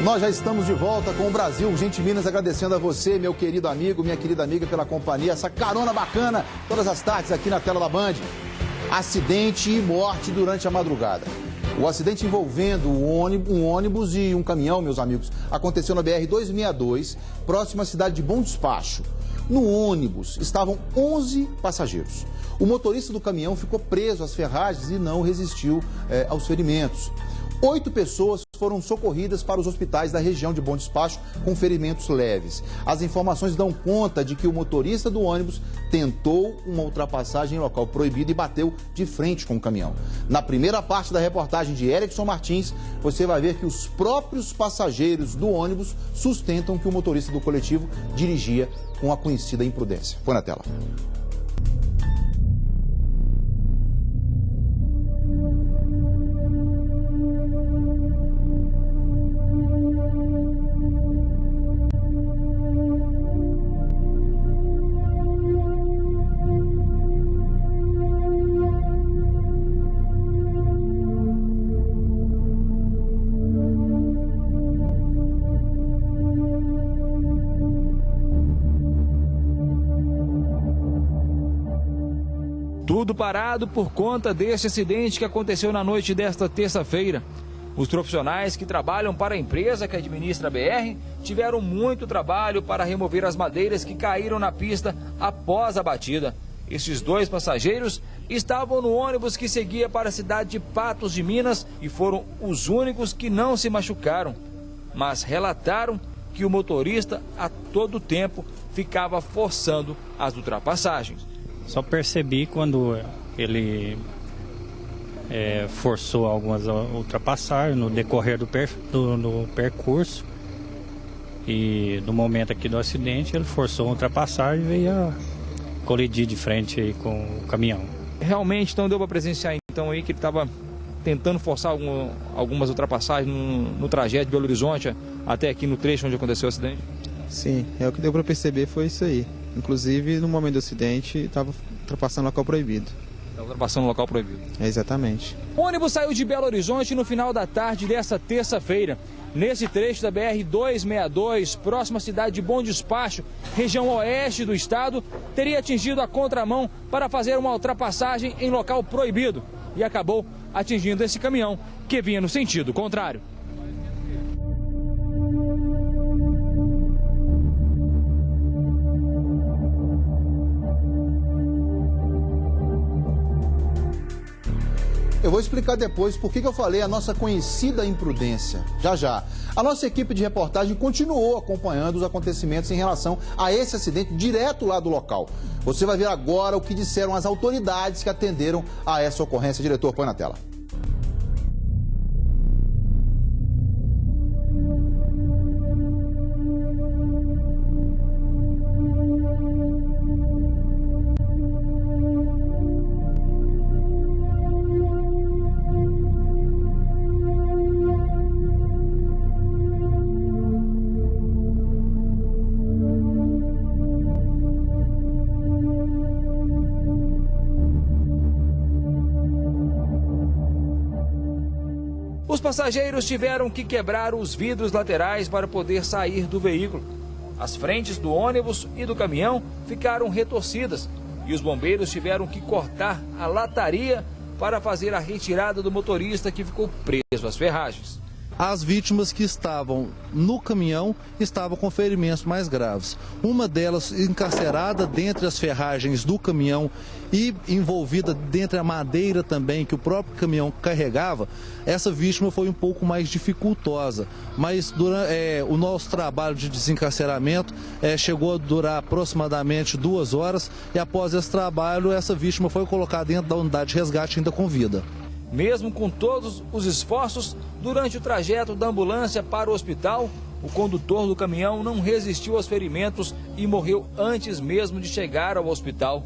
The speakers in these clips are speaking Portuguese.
Nós já estamos de volta com o Brasil Urgente Minas, agradecendo a você, meu querido amigo, minha querida amiga, pela companhia, essa carona bacana, todas as tardes aqui na tela da Band. Acidente e morte durante a madrugada. O acidente envolvendo um ônibus e um caminhão, meus amigos, aconteceu na BR-262, próxima à cidade de Bom Despacho. No ônibus estavam 11 passageiros. O motorista do caminhão ficou preso às ferragens e não resistiu aos ferimentos. 8 pessoas foram socorridas para os hospitais da região de Bom Despacho com ferimentos leves. As informações dão conta de que o motorista do ônibus tentou uma ultrapassagem em local proibido e bateu de frente com o caminhão. Na primeira parte da reportagem de Erickson Martins, você vai ver que os próprios passageiros do ônibus sustentam que o motorista do coletivo dirigia com a conhecida imprudência. Põe na tela. Tudo parado por conta deste acidente que aconteceu na noite desta terça-feira. Os profissionais que trabalham para a empresa que administra a BR tiveram muito trabalho para remover as madeiras que caíram na pista após a batida. Estes 2 passageiros estavam no ônibus que seguia para a cidade de Patos de Minas e foram os únicos que não se machucaram, mas relataram que o motorista a todo tempo ficava forçando as ultrapassagens. Só percebi quando ele forçou algumas ultrapassagens no decorrer do percurso. E no momento aqui do acidente, ele forçou a ultrapassagem e veio a colidir de frente aí com o caminhão. Realmente, então, deu para presenciar então aí que ele estava tentando forçar algumas ultrapassagens no trajeto de Belo Horizonte até aqui no trecho onde aconteceu o acidente? Sim, o que deu para perceber foi isso aí. Inclusive, no momento do acidente, estava ultrapassando o local proibido. Estava ultrapassando o local proibido. Exatamente. O ônibus saiu de Belo Horizonte no final da tarde desta terça-feira. Nesse trecho da BR-262, próxima à cidade de Bom Despacho, região oeste do estado, teria atingido a contramão para fazer uma ultrapassagem em local proibido. E acabou atingindo esse caminhão, que vinha no sentido contrário. Eu vou explicar depois por que eu falei a nossa conhecida imprudência. Já já. A nossa equipe de reportagem continuou acompanhando os acontecimentos em relação a esse acidente direto lá do local. Você vai ver agora o que disseram as autoridades que atenderam a essa ocorrência. Diretor, põe na tela. Os passageiros tiveram que quebrar os vidros laterais para poder sair do veículo. As frentes do ônibus e do caminhão ficaram retorcidas e os bombeiros tiveram que cortar a lataria para fazer a retirada do motorista que ficou preso às ferragens. As vítimas que estavam no caminhão estavam com ferimentos mais graves. Uma delas encarcerada dentre as ferragens do caminhão e envolvida dentro da madeira também que o próprio caminhão carregava. Essa vítima foi um pouco mais dificultosa, mas durante o nosso trabalho de desencarceramento chegou a durar aproximadamente 2 horas e após esse trabalho essa vítima foi colocada dentro da unidade de resgate ainda com vida. Mesmo com todos os esforços, durante o trajeto da ambulância para o hospital, o condutor do caminhão não resistiu aos ferimentos e morreu antes mesmo de chegar ao hospital.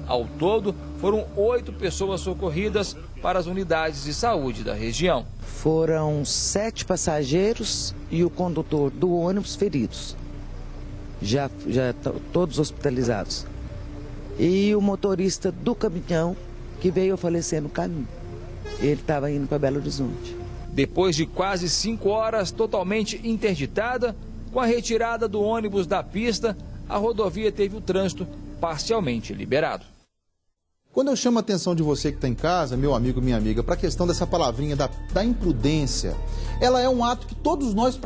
Ao todo, foram 8 pessoas socorridas para as unidades de saúde da região. Foram 7 passageiros e o condutor do ônibus feridos, já todos hospitalizados. E o motorista do caminhão que veio a falecer no caminho. Ele estava indo para Belo Horizonte. Depois de quase 5 horas totalmente interditada, com a retirada do ônibus da pista, a rodovia teve o trânsito parcialmente liberado. Quando eu chamo a atenção de você que está em casa, meu amigo, minha amiga, para a questão dessa palavrinha da imprudência, ela é um ato que todos nós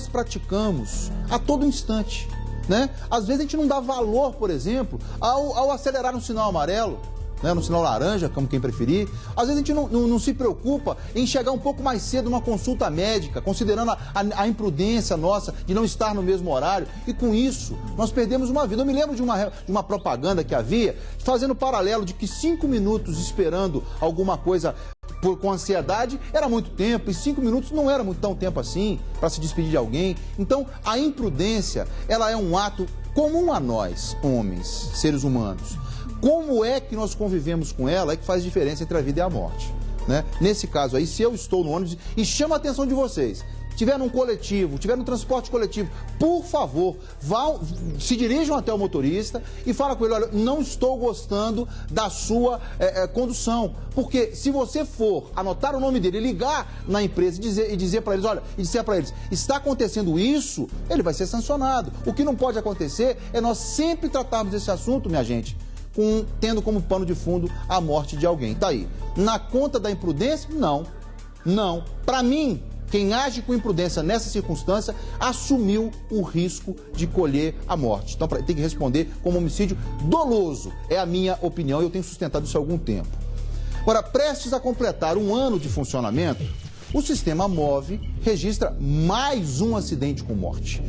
praticamos a todo instante, né? Às vezes a gente não dá valor, por exemplo, ao acelerar no sinal amarelo, né, no sinal laranja, como quem preferir. Às vezes a gente não se preocupa em chegar um pouco mais cedo numa consulta médica, considerando a imprudência nossa de não estar no mesmo horário. E com isso, nós perdemos uma vida. Eu me lembro de uma propaganda que havia, fazendo paralelo de que 5 minutos esperando alguma coisa com ansiedade era muito tempo, e 5 minutos não era tão tempo assim para se despedir de alguém. Então, a imprudência, ela é um ato comum a nós, homens, seres humanos. Como é que nós convivemos com ela é que faz diferença entre a vida e a morte, né? Nesse caso aí, se eu estou no ônibus e chamo a atenção de vocês, tiver num coletivo, tiver no transporte coletivo, por favor, se dirijam até o motorista e fala com ele: olha, não estou gostando da sua condução. Porque se você for anotar o nome dele, ligar na empresa e dizer para eles, olha, e disser para eles, está acontecendo isso, ele vai ser sancionado. O que não pode acontecer é nós sempre tratarmos desse assunto, minha gente, tendo como pano de fundo a morte de alguém. Tá aí. Na conta da imprudência? Não. Não. Para mim, quem age com imprudência nessa circunstância assumiu o risco de colher a morte. Então tem que responder como homicídio doloso. É a minha opinião e eu tenho sustentado isso há algum tempo. Agora, prestes a completar 1 ano de funcionamento, o sistema MOVE registra mais um acidente com morte.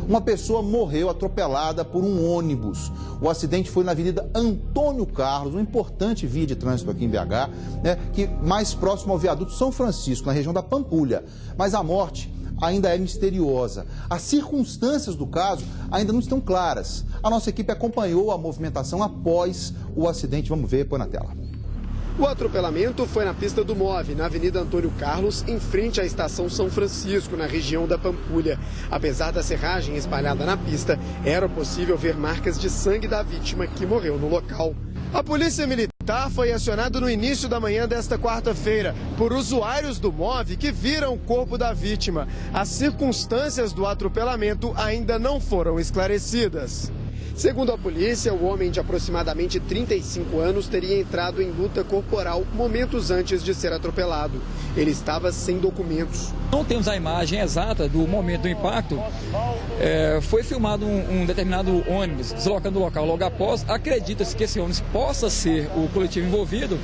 Uma pessoa morreu atropelada por um ônibus. O acidente foi na Avenida Antônio Carlos, uma importante via de trânsito aqui em BH, né, que mais próximo ao viaduto São Francisco, na região da Pampulha. Mas a morte ainda é misteriosa. As circunstâncias do caso ainda não estão claras. A nossa equipe acompanhou a movimentação após o acidente. Vamos ver, põe na tela. O atropelamento foi na pista do MOVE, na Avenida Antônio Carlos, em frente à Estação São Francisco, na região da Pampulha. Apesar da serragem espalhada na pista, era possível ver marcas de sangue da vítima que morreu no local. A Polícia Militar foi acionada no início da manhã desta quarta-feira por usuários do MOVE que viram o corpo da vítima. As circunstâncias do atropelamento ainda não foram esclarecidas. Segundo a polícia, o homem de aproximadamente 35 anos teria entrado em luta corporal momentos antes de ser atropelado. Ele estava sem documentos. Não temos a imagem exata do momento do impacto. Foi filmado um determinado ônibus deslocando do local logo após. Acredita-se que esse ônibus possa ser o coletivo envolvido.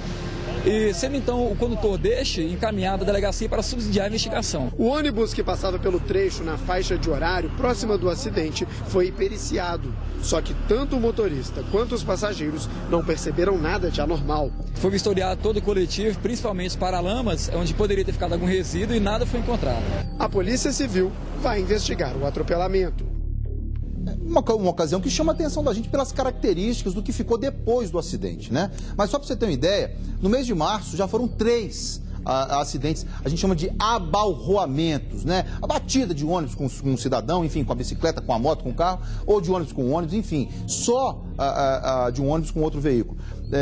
E sendo então o condutor encaminhado à delegacia para subsidiar a investigação. O ônibus que passava pelo trecho na faixa de horário próxima do acidente foi periciado. Só que tanto o motorista quanto os passageiros não perceberam nada de anormal. Foi vistoriado todo o coletivo, principalmente os paralamas, onde poderia ter ficado algum resíduo, e nada foi encontrado. A Polícia Civil vai investigar o atropelamento. Uma ocasião que chama a atenção da gente pelas características do que ficou depois do acidente, né? Mas só para você ter uma ideia, no mês de março já foram 3 acidentes, a gente chama de abalroamentos, né? A batida de ônibus com um cidadão, enfim, com a bicicleta, com a moto, com o carro, ou de ônibus com ônibus, enfim, só de um ônibus com outro veículo.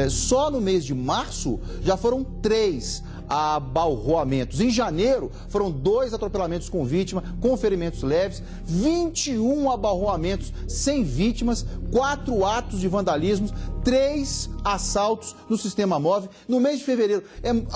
Só no mês de março já foram 3 abalroamentos. Em janeiro, foram 2 atropelamentos com vítima, com ferimentos leves, 21 abalroamentos sem vítimas, 4 atos de vandalismo, 3 assaltos no sistema MOVE. No mês de fevereiro,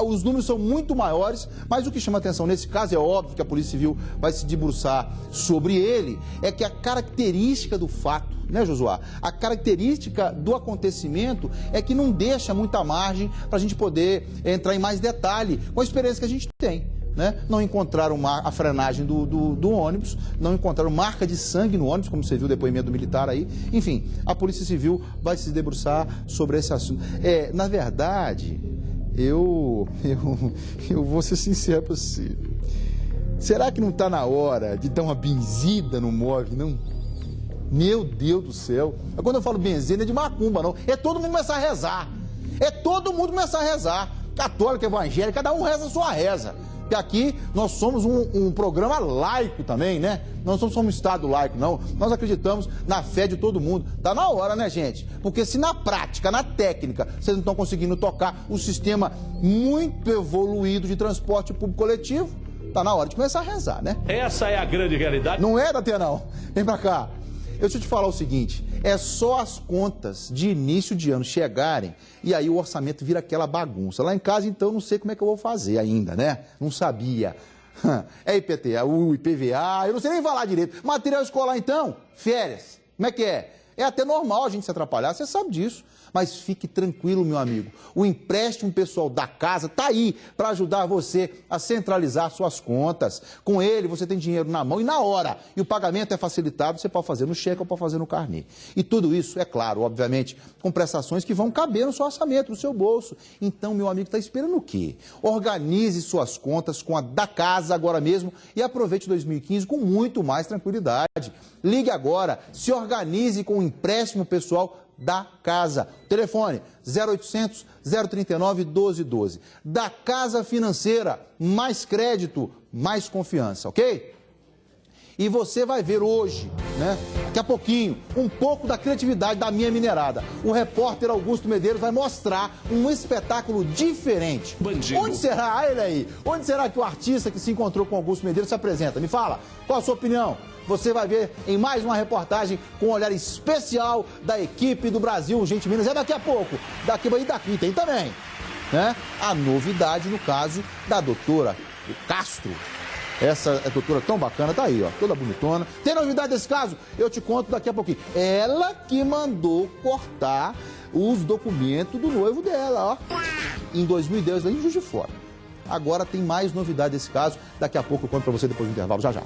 os números são muito maiores, mas o que chama atenção nesse caso, é óbvio que a Polícia Civil vai se debruçar sobre ele, é que a característica do fato, né, Josuá? A característica do acontecimento é que não deixa muita margem para a gente poder entrar em mais detalhe com a experiência que a gente tem, né? Não encontraram a frenagem do ônibus, não encontraram marca de sangue no ônibus, como você viu o depoimento do militar aí. Enfim, a Polícia Civil vai se debruçar sobre esse assunto. Na verdade, eu vou ser sincero para você. Será que não está na hora de dar uma benzida no MOVE, não? Meu Deus do céu. Quando eu falo benzina, é de macumba, não. É todo mundo começar a rezar. É todo mundo começar a rezar. católica, evangélica, cada um reza a sua reza. Porque aqui nós somos um programa laico também, né? Nós não somos um Estado laico, não. Nós acreditamos na fé de todo mundo. Tá na hora, né, gente? Porque se na prática, na técnica, vocês não estão conseguindo tocar o sistema muito evoluído de transporte público coletivo, tá na hora de começar a rezar, né? Essa é a grande realidade. Não é, Datena, não. Vem pra cá. Deixa eu te falar o seguinte, é só as contas de início de ano chegarem e aí o orçamento vira aquela bagunça. Lá em casa, então, não sei como é que eu vou fazer ainda, né? Não sabia. É IPTU, IPVA, eu não sei nem falar direito. Material escolar, então, férias, como é que é? É até normal a gente se atrapalhar, você sabe disso. Mas fique tranquilo, meu amigo. O empréstimo pessoal da casa está aí para ajudar você a centralizar suas contas. Com ele, você tem dinheiro na mão e na hora. E o pagamento é facilitado, você pode fazer no cheque ou pode fazer no carnê. E tudo isso, é claro, obviamente, com prestações que vão caber no seu orçamento, no seu bolso. Então, meu amigo, está esperando o quê? Organize suas contas com a da casa agora mesmo e aproveite 2015 com muito mais tranquilidade. Ligue agora, se organize com o empréstimo pessoal da casa. Telefone 0800 039 1212. Da Casa Financeira, mais crédito, mais confiança, ok? E você vai ver hoje, né, daqui a pouquinho, um pouco da criatividade da minha minerada. O repórter Augusto Medeiros vai mostrar um espetáculo diferente. Bandido. Onde será, ele aí? Onde será que o artista que se encontrou com Augusto Medeiros se apresenta? Me fala, qual a sua opinião? Você vai ver em mais uma reportagem com um olhar especial da equipe do Brasil Gente Minas. É daqui a pouco, daqui tem também, né? A novidade, no caso, da doutora Castro. Essa doutora tão bacana, tá aí, ó, toda bonitona. Tem novidade desse caso? Eu te conto daqui a pouquinho. Ela que mandou cortar os documentos do noivo dela, ó, em 2010, lá em Juiz de Fora. Agora tem mais novidade desse caso. Daqui a pouco eu conto pra você depois do intervalo, já já.